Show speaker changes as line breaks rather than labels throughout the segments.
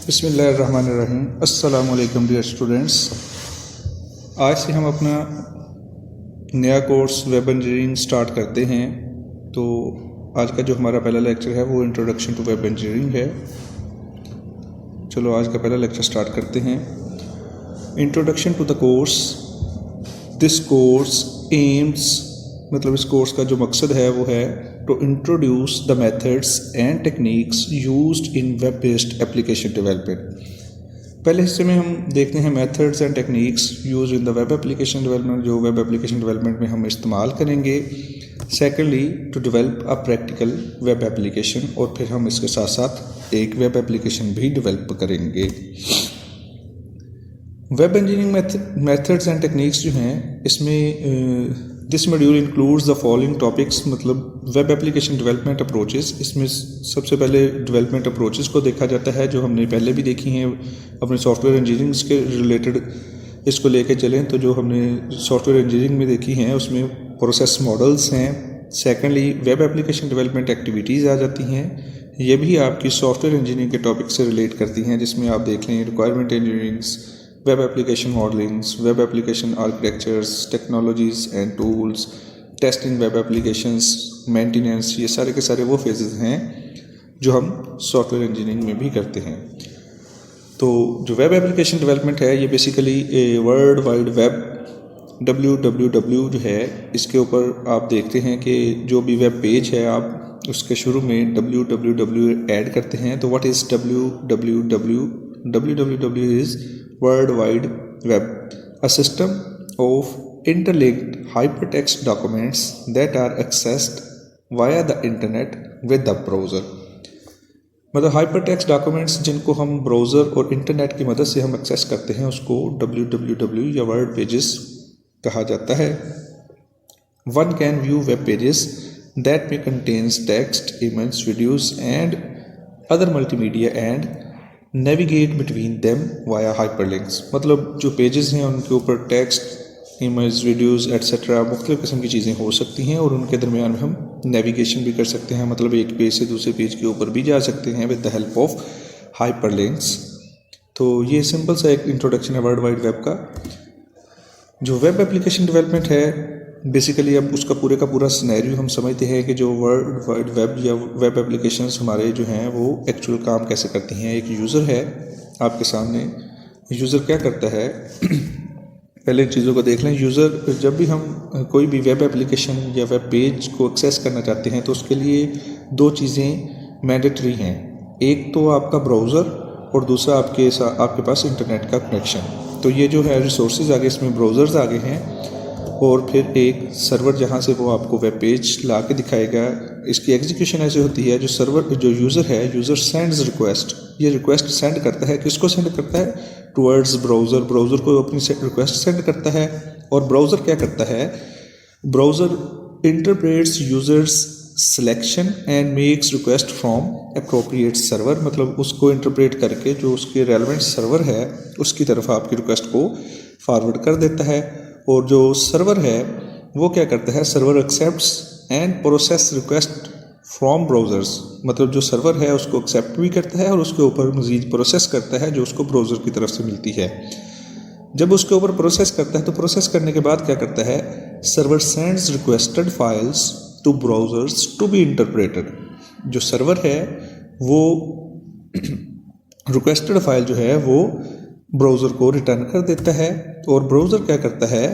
बिस्मिल्लाहिर्रहमानिर्रहीम। अस्सलाम वालेकुम डियर स्टूडेंट्स। आज से हम अपना नया कोर्स वेब इंजीनियरिंग स्टार्ट करते हैं। तो आज का जो हमारा पहला लेक्चर है वो इंट्रोडक्शन टू वेब इंजीनियरिंग है। चलो आज का पहला लेक्चर स्टार्ट करते हैं। Introduction to the course. This course aims, मतलब इस कोर्स का जो मकसद है वो है to introduce the methods and techniques used in web based application development. पहले हिस्से में हम देखते हैं methods and techniques use in the web application development, जो वेब एप्लीकेशन डेवलपमेंट में हम इस्तेमाल करेंगे। Secondly, to develop a practical web application, और फिर हम इसके साथ साथ एक वेब एप्लीकेशन भी डेवलप करेंगे। Web engineering methods and techniques जो हैं, इसमें this module includes the following topics, मतलब वेब एप्लीकेशन डेवलपमेंट अप्रोचेस। इसमें सबसे पहले डेवलपमेंट अप्रोचेस को देखा जाता है, जो हमने पहले भी देखी हैं अपने सॉफ्टवेयर इंजीनियरिंग के रिलेटेड। इसको लेके चलें तो जो हमने सॉफ्टवेयर इंजीनियरिंग में देखी हैं उसमें प्रोसेस मॉडल्स हैं। Secondly, web application development activities आ जाती हैं। ये भी आपकी सॉफ्टवेयर इंजीनियरिंग के टॉपिक से रिलेट करती हैं, जिसमें आप देख लें requirement engineerings, web application modellings, web application architectures, technologies and tools, testing web applications, maintenance. ये सारे के सारे वो फेजेस हैं जो हम सॉफ्टवेयर इंजीनियरिंग में भी करते हैं। तो जो वेब एप्लीकेशन डेवलपमेंट है ये basically world wide web www जो है, इसके ऊपर आप देखते हैं कि जो भी वेब पेज है आप उसके शुरू में www ऐड करते हैं। तो what is www? www is World Wide Web, a system of interlinked hypertext documents that are accessed via the internet with the browser। मतलब हाइपरटेक्स्ट डॉक्यूमेंट्स जिनको हम ब्राउज़र और इंटरनेट की मदद से हम एक्सेस करते हैं उसको www या वर्ल्ड पेजेस कहा जाता है। One can view web pages that may contains text, images, videos and other multimedia and navigate between them via hyperlinks. मतलब जो पेजेस हैं उनके ऊपर टेक्स्ट, इमेज, वीडियोस एट्सेट्रा मुख्तलिफ किस्म की चीज़ें हो सकती हैं, और उनके दरमियान में हम नेविगेशन भी कर सकते हैं। मतलब एक पेज से दूसरे पेज के ऊपर भी जा सकते हैं with the help of hyperlinks. तो ये सिंपल सा एक इंट्रोडक्शन है वर्ल्ड वाइड वेब का। जो वेब एप्लीकेशन डेवलपमेंट है बेसिकली अब उसका पूरे का पूरा सिनेरियो हम समझते हैं कि जो वर्ल्ड वाइड वेब या वेब एप्लीकेशंस हमारे जो हैं वो एक्चुअल काम कैसे करती हैं। एक यूज़र है आपके सामने। यूज़र क्या करता है पहले इन चीज़ों को देख लें। यूज़र, जब भी हम कोई भी वेब एप्लीकेशन या वेब पेज को एक्सेस करना चाहते हैं तो उसके लिए दो चीज़ें मैंडेटरी हैं। एक तो आपका ब्राउज़र और दूसरा आपके पास इंटरनेट का कनेक्शन। तो ये जो है रिसोर्सेज आगे इसमें ब्राउज़र्स आगे हैं, और फिर एक सर्वर जहाँ से वो आपको वेब पेज ला के दिखाएगा। इसकी एग्जीक्यूशन ऐसे होती है, जो यूज़र है, यूज़र सेंड्स रिक्वेस्ट। ये रिक्वेस्ट सेंड करता है, किसको सेंड करता है? Towards browser. ब्राउज़र को अपनी रिक्वेस्ट सेंड करता है, और ब्राउज़र क्या करता है? Browser interprets users selection and makes request from appropriate server. मतलब उसको इंटरप्रेट करके जो उसके रेलेवेंट सर्वर है उसकी तरफ आपकी रिक्वेस्ट को फॉरवर्ड कर देता है। और जो सर्वर है वो क्या करता है? Server accepts and process request from browsers. मतलब जो सर्वर है उसको एक्सेप्ट भी करता है और उसके ऊपर मज़ीद प्रोसेस करता है जो उसको ब्राउज़र की तरफ से मिलती है। जब उसके ऊपर प्रोसेस करता है तो प्रोसेस करने के बाद क्या करता है? Server sends requested files to browsers to be interpreted. जो सर्वर है वो रिक्वेस्टेड फाइल जो है वो ब्राउज़र को रिटर्न कर देता है, और ब्राउज़र क्या करता है?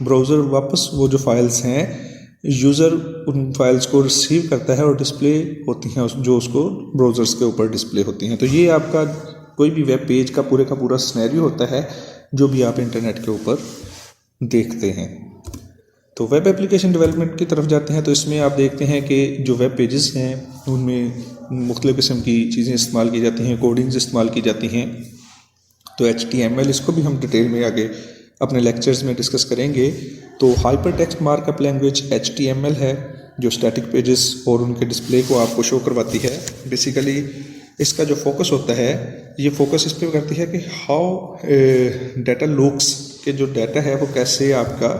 ब्राउज़र वापस वो जो फाइल्स हैं यूज़र उन फाइल्स को रिसीव करता है और डिस्प्ले होती हैं जो उसको ब्राउज़र्स के ऊपर डिस्प्ले होती हैं। तो ये आपका कोई भी वेब पेज का पूरा सिनेरियो होता है जो भी आप इंटरनेट के ऊपर देखते हैं। तो वेब एप्लीकेशन डेवलपमेंट की तरफ जाते हैं तो इसमें आप देखते हैं कि जो वेब पेजेस हैं उनमें मुख्तलिफ़ किस्म की चीज़ें इस्तेमाल की जाती हैं, कोडिंग्स इस्तेमाल की जाती हैं। तो HTML, इसको भी हम डिटेल में आगे अपने लेक्चर्स में डिस्कस करेंगे। तो hyper text markup language HTML है जो स्टैटिक पेजेस और उनके डिस्प्ले को आपको शो करवाती है। बेसिकली इसका जो फोकस होता है ये फोकस इस पर करती है कि हाउ डाटा लुक्स, के जो डाटा है वो कैसे आपका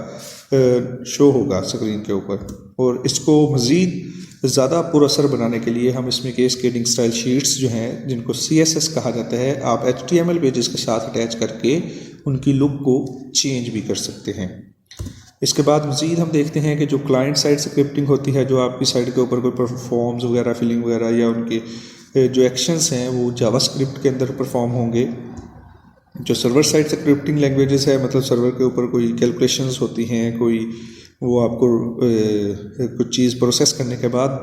शो होगा स्क्रीन के ऊपर। और इसको मज़ीद ज़्यादा पुरअसर बनाने के लिए हम इसमें कैस्केडिंग स्टाइल शीट्स जो हैं जिनको CSS कहा जाता है, आप HTML पेजेस के साथ अटैच करके उनकी लुक को चेंज भी कर सकते हैं। इसके बाद मज़ीद हम देखते हैं कि जो क्लाइंट साइड स्क्रिप्टिंग होती है, जो आपकी साइट के ऊपर कोई फॉर्म्स वगैरह फिलिंग वगैरह या उनके जो एक्शंस हैं वो जावास्क्रिप्ट के अंदर परफॉर्म होंगे। जो सर्वर साइड स्क्रिप्टिंग लैंग्वेजेस है, मतलब सर्वर के ऊपर कोई कैलकुलेशंस होती हैं, कोई वो आपको कुछ चीज़ प्रोसेस करने के बाद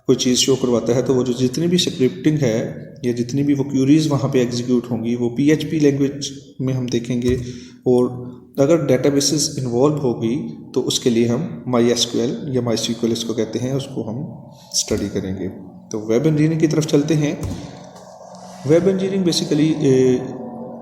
कोई चीज़ शो करवाता है, तो वो जो जितनी भी स्क्रिप्टिंग है या जितनी भी वो क्यूरीज़ वहाँ पे एग्जीक्यूट होंगी वो PHP लैंग्वेज में हम देखेंगे। और अगर डेटाबेसेस इन्वॉल्व होगी तो उसके लिए हम MySQL या MySQL इसको कहते हैं, उसको हम स्टडी करेंगे। तो वेब इंजीनियरिंग की तरफ चलते हैं। वेब इंजीनियरिंग बेसिकली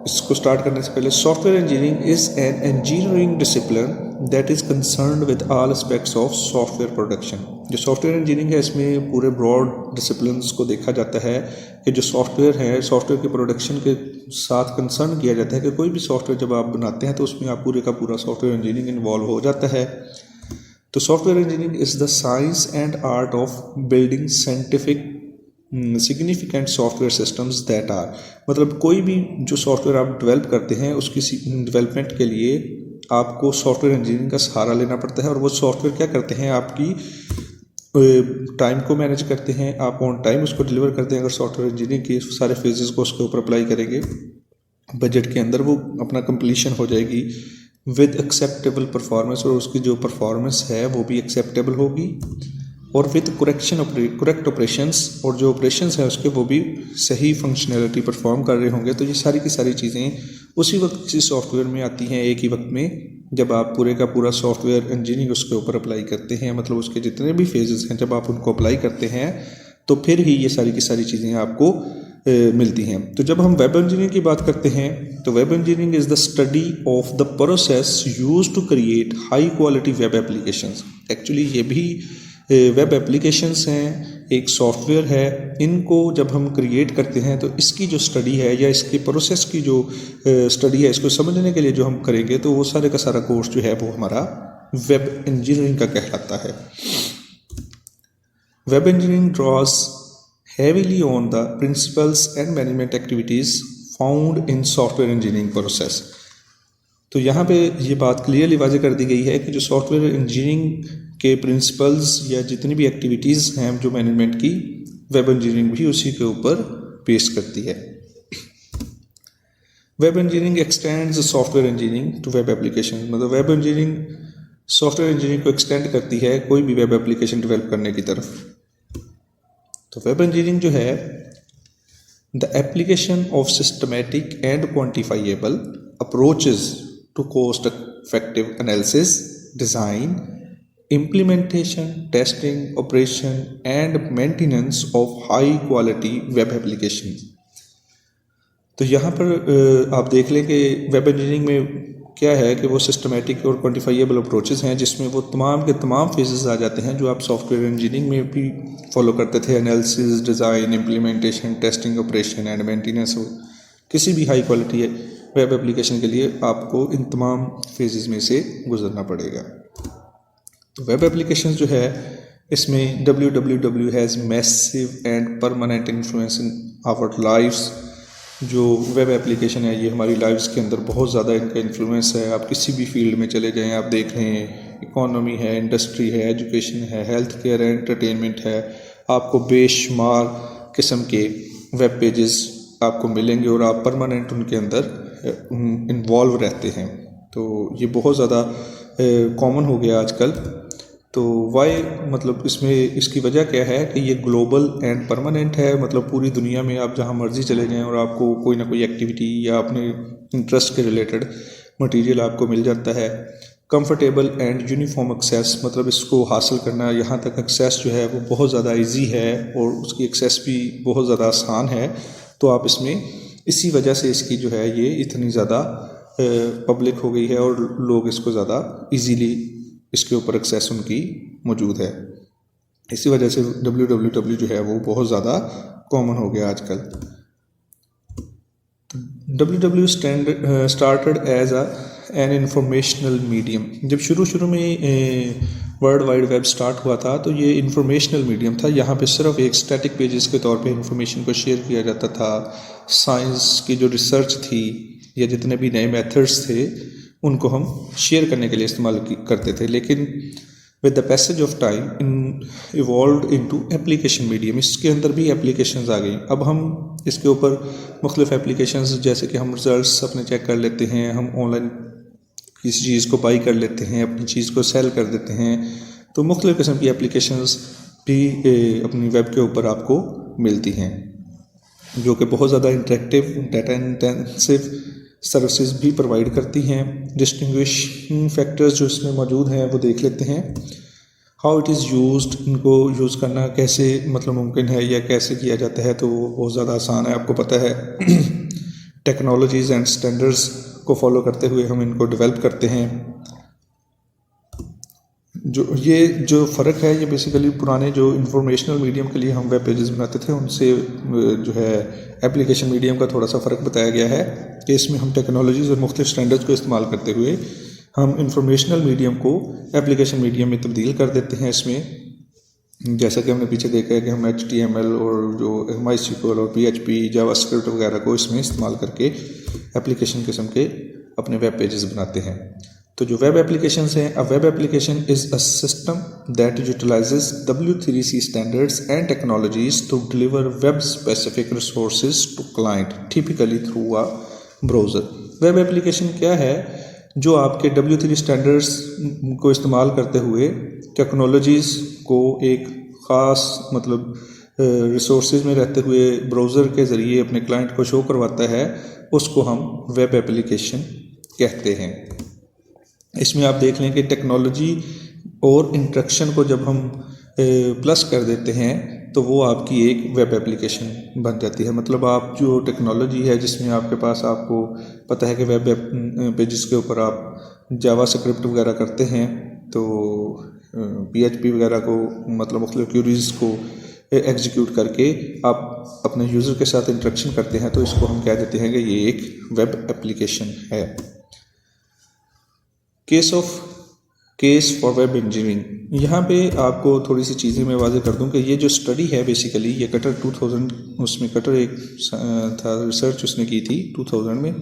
इसको स्टार्ट करने से पहले, software engineering is an engineering discipline that is concerned with all aspects of software production. जो सॉफ्टवेयर इंजीनियरिंग है इसमें पूरे ब्रॉड डिसिप्लिन्स को देखा जाता है कि जो सॉफ्टवेयर है, सॉफ्टवेयर के प्रोडक्शन के साथ कंसर्न किया जाता है कि कोई भी सॉफ्टवेयर जब आप बनाते हैं तो उसमें आप पूरे का पूरा सॉफ्टवेयर इंजीनियरिंग इन्वॉल्व हो जाता है। तो software engineering is the science and art of building scientific significant software systems that are, मतलब कोई भी जो सॉफ्टवेयर आप डेवलप करते हैं उसकी डेवलपमेंट के लिए आपको सॉफ्टवेयर इंजीनियरिंग का सहारा लेना पड़ता है। और वो सॉफ्टवेयर क्या करते हैं, आपकी टाइम को मैनेज करते हैं, आप ऑन टाइम उसको डिलीवर करते हैं। अगर सॉफ्टवेयर इंजीनियरिंग के सारे फेजेस को उसके ऊपर अप्लाई करेंगे, बजट के अंदर वो अपना कंप्लीशन हो जाएगी विद एक्सेप्टेबल परफॉर्मेंस, और उसकी जो परफॉर्मेंस है वो भी एक्सेप्टेबल होगी, और विद करेक्ट ऑपरेशंस, और जो ऑपरेशंस हैं उसके वो भी सही फंक्शनैलिटी परफॉर्म कर रहे होंगे। तो ये सारी की सारी चीज़ें उसी वक्त किसी सॉफ्टवेयर में आती हैं, एक ही वक्त में, जब आप पूरे का पूरा सॉफ्टवेयर इंजीनियरिंग उसके ऊपर अप्लाई करते हैं। मतलब उसके जितने भी फेजेस हैं जब आप उनको अप्लाई करते हैं तो फिर ही ये सारी की सारी चीज़ें आपको मिलती हैं। तो जब हम वेब इंजीनियरिंग की बात करते हैं तो web engineering is the study of the process used to create high quality web applications. Actually ये भी वेब एप्लीकेशंस हैं, एक सॉफ्टवेयर है, इनको जब हम क्रिएट करते हैं तो इसकी जो स्टडी है या इसके प्रोसेस की जो स्टडी है, इसको समझने के लिए जो हम करेंगे तो वो सारे का सारा कोर्स जो है वो हमारा वेब इंजीनियरिंग का कहलाता है। Web engineering draws heavily on the principles and management activities found in software engineering process। तो यहाँ पे ये बात क्लियरली वाज़ेह कर दी गई है कि जो सॉफ्टवेयर इंजीनियरिंग के प्रिंसिपल्स या जितनी भी एक्टिविटीज़ हैं जो मैनेजमेंट की, वेब इंजीनियरिंग भी उसी के ऊपर पेश करती है। Web engineering extends software engineering to web application, मतलब वेब इंजीनियरिंग सॉफ्टवेयर इंजीनियरिंग को एक्सटेंड करती है कोई भी वेब एप्लीकेशन डेवलप करने की तरफ। तो वेब इंजीनियरिंग जो है, the application of systematic and quantifiable approaches to cost effective analysis, design, implementation, testing, operation and maintenance of high quality web application. तो यहाँ पर आप देख लें कि वेब इंजीनियरिंग में क्या है कि वो सिस्टमेटिक और क्वान्टिफाइएबल अप्रोचेस हैं जिसमें वो तमाम के तमाम फेजेस आ जाते हैं जो आप सॉफ्टवेयर इंजीनियरिंग में भी फॉलो करते थे, analysis, design, implementation, testing, operation and maintenance. किसी भी हाई क्वालिटी वेब एप्लीकेशन के लिए आपको इन तमाम फेजेस में से गुजरना पड़ेगा। तो वेब एप्लीकेशन जो है इसमें www has massive and permanent influence in our lifes. जो वेब एप्लीकेशन है ये हमारी लाइफ्स के अंदर बहुत ज़्यादा इनका इन्फ्लुएंस है। आप किसी भी फील्ड में चले जाएं, आप देख रहे हैं, इकोनॉमी है, इंडस्ट्री है, एजुकेशन है, हेल्थ केयर है, एंटरटेनमेंट है, आपको बेशुमार किस्म के वेब पेजेस आपको मिलेंगे और आप परमानेंट उनके अंदर इन्वॉल्व रहते हैं। तो ये बहुत ज़्यादा कॉमन हो गया आजकल। तो वाई, मतलब इसमें इसकी वजह क्या है कि ये ग्लोबल एंड परमानेंट है, मतलब पूरी दुनिया में आप जहाँ मर्जी चले जाएं और आपको कोई ना कोई एक्टिविटी या अपने इंटरेस्ट के रिलेटेड मटेरियल आपको मिल जाता है। कंफर्टेबल एंड यूनिफॉर्म एक्सेस, मतलब इसको हासिल करना, यहाँ तक एक्सेस जो है वो बहुत ज़्यादा इजी है और उसकी एक्सेस भी बहुत ज़्यादा आसान है। तो आप इसमें इसी वजह से इसकी जो है ये इतनी ज़्यादा पब्लिक हो गई है और लोग इसको ज़्यादा ईजीली इसके ऊपर एक्सेस उनकी मौजूद है। इसी वजह से www जो है वो बहुत ज़्यादा कॉमन हो गया आजकल। www started as a an informational medium. जब शुरू में वर्ल्ड वाइड वेब स्टार्ट हुआ था तो ये इंफॉर्मेशनल मीडियम था। यहाँ पे सिर्फ एक स्टैटिक पेजेस के तौर पे इंफॉर्मेशन को शेयर किया जाता था। साइंस की जो रिसर्च थी या जितने भी नए मेथड्स थे उनको हम शेयर करने के लिए इस्तेमाल करते थे। लेकिन with the passage of time evolve into application medium, इसके अंदर भी एप्लीकेशंस आ गई। अब हम इसके ऊपर मुख्तलिफ एप्लीकेशंस, जैसे कि हम रिजल्ट्स अपने चेक कर लेते हैं, हम ऑनलाइन किसी चीज़ को बाई कर लेते हैं, अपनी चीज़ को सेल कर देते हैं। तो मुख्तलिफ किस्म की एप्लीकेशंस भी अपनी वेब के ऊपर आपको मिलती हैं, जो कि बहुत ज़्यादा इंटरेक्टिव, डाटा इंटेंसिव सर्विसेज भी प्रोवाइड करती हैं। डिस्टिंग्विशिंग फैक्टर्स जो इसमें मौजूद हैं वो देख लेते हैं। हाउ इट इज़ यूज्ड, इनको यूज़ करना कैसे मतलब मुमकिन है या कैसे किया जाता है, तो वो बहुत ज़्यादा आसान है, आपको पता है। टेक्नोलॉजीज़ एंड स्टैंडर्ड्स को फॉलो करते हुए हम इनको डेवलप करते हैं। जो फ़र्क है ये बेसिकली पुराने जो इंफॉर्मेशनल मीडियम के लिए हम वेब पेजेस बनाते थे उनसे जो है एप्लीकेशन मीडियम का थोड़ा सा फ़र्क बताया गया है कि इसमें हम टेक्नोलॉजीज़ और मुख्तलिफ स्टैंडर्ड्स को इस्तेमाल करते हुए हम इंफॉर्मेशनल मीडियम को एप्लीकेशन मीडियम में तब्दील कर देते हैं। इसमें जैसा कि हमने पीछे देखा है कि हम HTML और जो MySQL और PHP जावास्क्रिप्ट वगैरह को इसमें इस्तेमाल करके एप्लीकेशन किस्म के अपने वेब पेजेस बनाते हैं। तो जो वेब एप्लीकेशंस हैं, a web application is a system that utilizes W3C standards and technologies to deliver web specific resources to client typically through a browser. Web application क्या है? जो आपके W3 स्टैंडर्ड्स को इस्तेमाल करते हुए टेक्नोलॉजीज़ को एक ख़ास मतलब रिसोर्सेज में रहते हुए ब्राउज़र के ज़रिए अपने क्लाइंट को शो करवाता है, उसको हम वेब एप्लीकेशन कहते हैं। इसमें आप देख लें कि टेक्नोलॉजी और इंटरेक्शन को जब हम प्लस कर देते हैं तो वो आपकी एक वेब एप्लीकेशन बन जाती है। मतलब आप जो टेक्नोलॉजी है जिसमें आपके पास, आपको पता है कि वेब पेजेस के ऊपर आप जावास्क्रिप्ट वगैरह करते हैं, तो PHP वगैरह को मतलब मुख्तलिफ क्यूरीज को एग्जीक्यूट करके आप अपने यूज़र के साथ इंटरेक्शन करते हैं, तो इसको हम कह देते हैं कि ये एक वेब एप्लीकेशन है। केस फॉर वेब इंजीनियरिंग, यहाँ पे आपको थोड़ी सी चीज़ें मैं वाज़ेह कर दूँ कि ये जो स्टडी है बेसिकली ये कटर 2000 उसमें कटर एक था, रिसर्च उसने की थी 2000 में।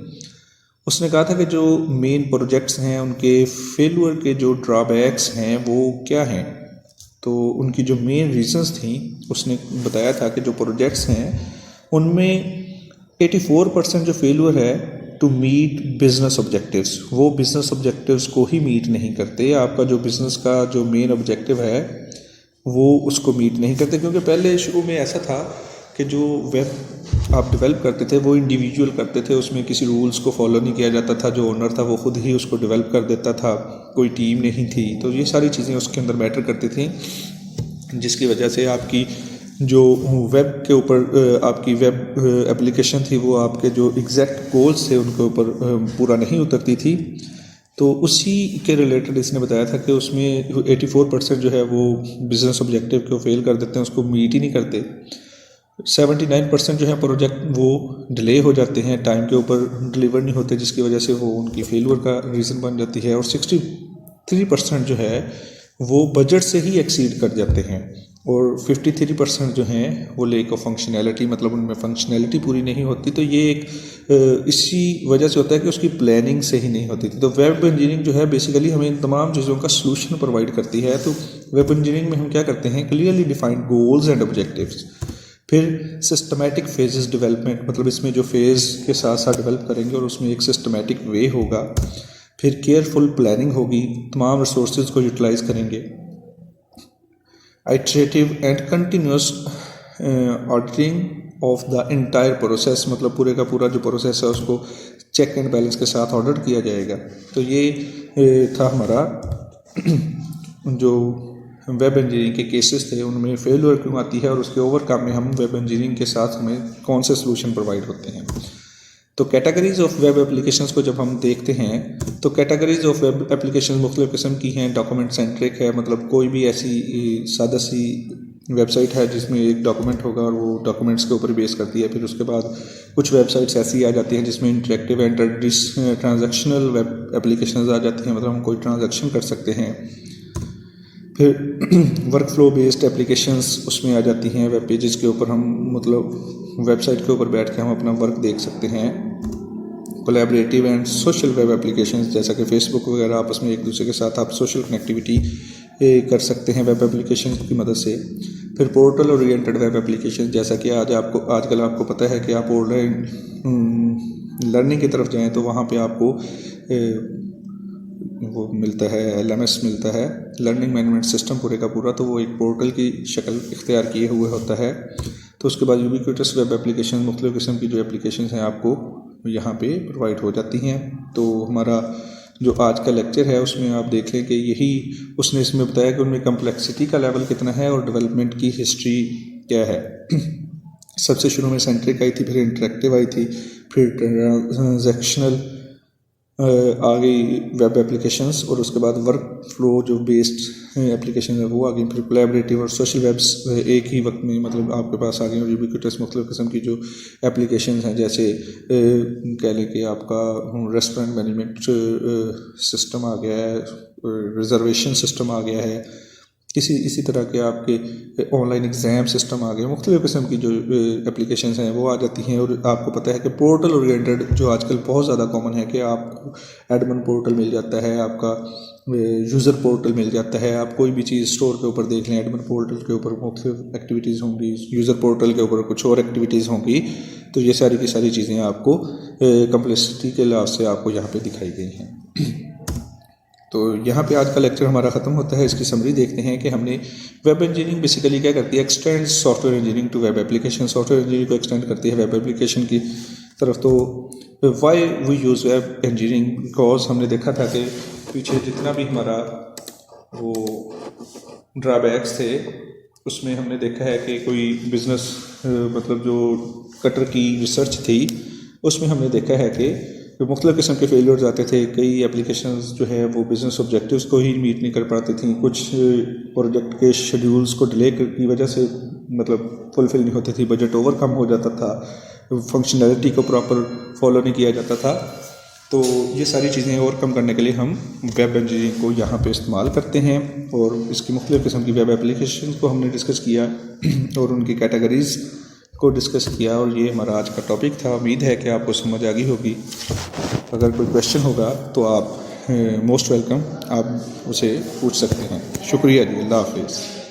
उसने कहा था कि जो मेन प्रोजेक्ट्स हैं उनके फेलियर के जो ड्रॉबैक्स हैं वो क्या हैं। तो उनकी जो मेन रीजंस थी उसने बताया था कि जो प्रोजेक्ट्स हैं उनमें 84% जो फेलियर है टू मीट बिजनेस ऑब्जेक्टिव्स, वो बिजनेस ऑब्जेक्टिव्स को ही मीट नहीं करते। आपका जो बिजनेस का जो मेन ऑब्जेक्टिव है वो उसको मीट नहीं करते, क्योंकि पहले शुरू में ऐसा था कि जो वेब आप डेवलप करते थे वो इंडिविजुअल करते थे, उसमें किसी रूल्स को फॉलो नहीं किया जाता था। जो ओनर था वो खुद ही उसको डेवलप कर देता था, कोई टीम नहीं थी। तो ये सारी चीज़ें उसके अंदर मैटर करती थी, जिसकी वजह से आपकी जो वेब के ऊपर आपकी वेब एप्लीकेशन थी वो आपके जो एग्जैक्ट गोल्स थे उनके ऊपर पूरा नहीं उतरती थी। तो उसी के रिलेटेड इसने बताया था कि उसमें 84% जो है वो बिज़नेस ऑब्जेक्टिव को फेल कर देते हैं, उसको मीट ही नहीं करते। 79% जो है प्रोजेक्ट वो डिले हो जाते हैं, टाइम के ऊपर डिलीवर नहीं होते, जिसकी वजह से वो उनकी फेलियर का रीज़न बन जाती है। और 63% जो है वो बजट से ही एक्सीड कर जाते हैं, और 53% जो हैं वो लेक ऑफ फंक्शनैलिटी, मतलब उनमें फंक्शनैलिटी पूरी नहीं होती। तो ये एक इसी वजह से होता है कि उसकी प्लानिंग सही नहीं होती थी। तो वेब इंजीनियरिंग जो है बेसिकली हमें इन तमाम चीज़ों का सलूशन प्रोवाइड करती है। तो वेब इंजीनियरिंग में हम क्या करते हैं, clearly defined goals and objectives, फिर सिस्टमैटिक फेजेस डेवलपमेंट, मतलब इसमें जो फेज़ के साथ साथ डेवलप करेंगे और उसमें एक सिस्टमैटिक वे होगा, फिर केयरफुल प्लानिंग होगी, तमाम रिसोर्सेज को यूटिलाइज करेंगे, iterative and continuous auditing of the entire process, मतलब पूरे का पूरा जो प्रोसेस है उसको चेक एंड बैलेंस के साथ ऑडिट किया जाएगा। तो ये था हमारा जो वेब इंजीनियरिंग के केसेस थे, उनमें फेलियर क्यों आती है और उसके ओवरकम में हम वेब इंजीनियरिंग के साथ हमें कौन से सलूशन प्रोवाइड होते हैं। तो कैटेगरीज ऑफ वेब एप्लीकेशंस को जब हम देखते हैं तो कैटेगरीज ऑफ वेब एप्लीकेशन मुख्तलिफ किस्म की हैं। डॉक्यूमेंट सेंट्रिक है, मतलब कोई भी ऐसी सादा सी वेबसाइट है जिसमें एक डॉक्यूमेंट होगा और वो डॉक्यूमेंट्स के ऊपर बेस करती है। फिर उसके बाद कुछ वेबसाइट्स ऐसी आ जाती हैं जिसमें interactive and transactional web applications आ जाती हैं, मतलब हम कोई ट्रांजैक्शन कर सकते हैं। फिर वर्क फ्लो बेस्ड एप्लीकेशंस उसमें आ जाती हैं। वेब पेजेस के ऊपर हम मतलब वेबसाइट के ऊपर बैठ के हम अपना वर्क देख सकते हैं। Collaborative and social web applications जैसा कि फेसबुक वगैरह, आपस में एक दूसरे के साथ आप सोशल कनेक्टिविटी कर सकते हैं वेब एप्लीकेशन की मदद से। फिर पोर्टल ओरिएंटेड वेब एप्लीकेशन, जैसा कि आजकल आपको पता है कि आप ऑनलाइन लर्निंग की तरफ जाएं तो वहाँ पे आपको वो मिलता है, LMS मिलता है, लर्निंग मैनेजमेंट सिस्टम पूरे का पूरा, तो वो एक पोर्टल की शक्ल इख्तियार किए हुए होता है। तो उसके बाद यूबिक्विटस वेब एप्लीकेशन, मुख्तलिफ़ किस्म की जो एप्लीकेशन हैं आपको यहाँ पे प्रोवाइड हो जाती हैं। तो हमारा जो आज का लेक्चर है उसमें आप देख लें कि यही उसने इसमें बताया कि उनमें कम्प्लेक्सिटी का लेवल कितना है और डेवलपमेंट की हिस्ट्री क्या है। सबसे शुरू में सेंट्रिक आई थी, फिर इंटरेक्टिव आई थी, फिर ट्रांजैक्शनल आ गई वेब एप्लीकेशंस, और उसके बाद वर्क फ्लो जो बेस्ड एप्लीकेशन है वो आ गई। फिर कोलैबोरेटिव और सोशल वेब्स एक ही वक्त में मतलब आपके पास आ गई। और यूबिक्विटस मुख्तलिफ़ किस्म की जो एप्लीकेशन हैं, जैसे कह लें कि आपका रेस्टोरेंट मैनेजमेंट सिस्टम आ गया है, रिजर्वेशन सिस्टम आ गया है, इसी तरह के आपके ऑनलाइन एग्ज़ाम सिस्टम आ गए। मुख्तलिफ़ किस्म की जो एप्लीकेशंस हैं वो आ जाती हैं। और आपको पता है कि पोर्टल ओरिएंटेड जो आजकल बहुत ज़्यादा कॉमन है कि आपको एडमिन पोर्टल मिल जाता है, आपका यूज़र पोर्टल मिल जाता है। आप कोई भी चीज़ स्टोर के ऊपर देख लें, एडमिन पोर्टल के ऊपर मुख्तलिफ़ एक्टिविटीज़ होंगी, यूज़र पोर्टल के ऊपर कुछ और एक्टिविटीज़ होंगी। तो ये सारी की सारी चीज़ें आपको कम्प्लेक्सिटी के लिहाज से आपको यहाँ पर दिखाई गई हैं। तो यहाँ पे आज का लेक्चर हमारा ख़त्म होता है। इसकी समरी देखते हैं कि हमने वेब इंजीनियरिंग बेसिकली क्या करती है, extend software engineering to web application, software engineering को एक्सटेंड करती है वेब एप्लीकेशन की तरफ। तो why we use web engineering, because हमने देखा था कि पीछे जितना भी हमारा वो ड्रॉबैक्स थे उसमें हमने देखा है कि कोई बिज़नेस मतलब जो कटर की रिसर्च थी उसमें हमने देखा है कि मुख्तलिफ़ किस्म के फेलियर्स आते थे। कई एप्लीकेशंस जो है वो बिज़नेस ऑब्जेक्टिव्स को ही मीट नहीं कर पाती थी, कुछ प्रोजेक्ट के शेड्यूल्स को डिले की वजह से मतलब फुलफिल नहीं होती थी, बजट ओवर कम हो जाता था, फंक्शनैलिटी को प्रॉपर फॉलो नहीं किया जाता था। तो ये सारी चीज़ें ओवरकम करने के लिए हम वेब इंजीनियरिंग को यहाँ पे इस्तेमाल करते हैं। और इसकी मुख्तलिफ़ किस्म की वेब एप्लीकेशन को हमने डिस्कस किया और उनकी कैटेगरीज़ को डिस्कस किया। और ये हमारा आज का टॉपिक था। उम्मीद है कि आपको समझ आ गई होगी। अगर कोई क्वेश्चन होगा तो आप मोस्ट वेलकम, आप उसे पूछ सकते हैं। शुक्रिया जी, अल्लाह हाफिज़।